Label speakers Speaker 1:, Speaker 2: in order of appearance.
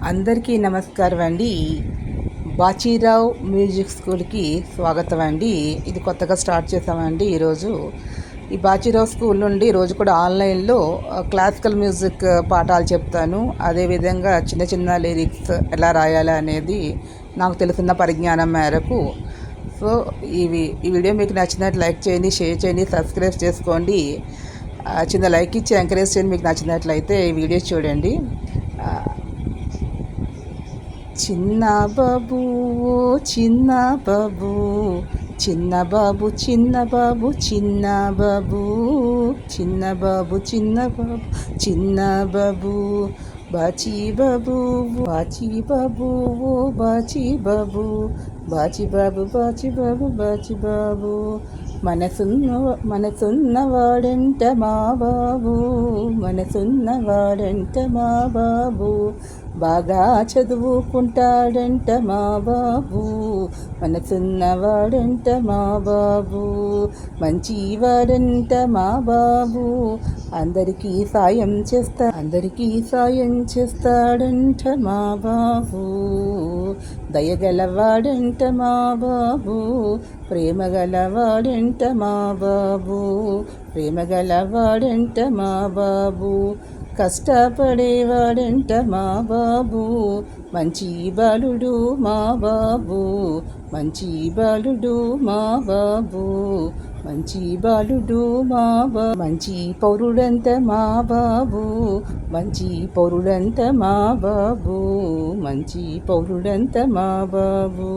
Speaker 1: అందరికీ నమస్కారం అండి. బాచీరావు మ్యూజిక్ స్కూల్కి స్వాగతం అండి. ఇది కొత్తగా స్టార్ట్ చేసామండి ఈరోజు. ఈ బాచీరావు స్కూల్ నుండి రోజు కూడా ఆన్లైన్లో క్లాసికల్ మ్యూజిక్ పాఠాలు చెప్తాను. అదేవిధంగా చిన్న చిన్న లిరిక్స్ ఎలా రాయాలి అనేది నాకు తెలిసిన పరిజ్ఞానం మేరకు. సో ఈ వీడియో మీకు నచ్చినట్టు లైక్ చేయండి, షేర్ చేయండి, సబ్స్క్రైబ్ చేసుకోండి. చిన్న లైక్ ఇచ్చి ఎంకరేజ్ చేయండి. మీకు నచ్చినట్లయితే ఈ వీడియో చూడండి. చిన్న బాబు చిన్న బాబు, చిన్న బాబు చిన్న బాబు, చిన్న బాబు చిన్న బాబు, చిన్న బాబు చిన్న బాబు, బాచి బాబు బాచి బాబు బాచి బాబు, బాచి బాబు బాచి బాబు బాచి బాబు, మనసున్నవాడంట మా బాబు, మనసున్నవాడంట మా బాబు, బాగా చదువుకుంటాడంట మా బాబు, మనసున్నవాడంట మా బాబు, మంచివాడంట మా బాబు, అందరికీ సాయం చేస్తాడంట మా బాబు, దయగలవాడంట మా బాబు, ప్రేమగలవాడంట మా బాబు, ప్రేమగలవాడంట మా బాబు, కష్టపడేవాడంట మా బాబు, మంచి బాలుడు మా బాబు, మంచి బాలుడు మా బాబు, మంచి బాలుడు మా బాబు, మంచి పౌరుడంత మా బాబు, మంచి పౌరుడంత మా బాబు, మంచి పౌరుడంత మా బాబు.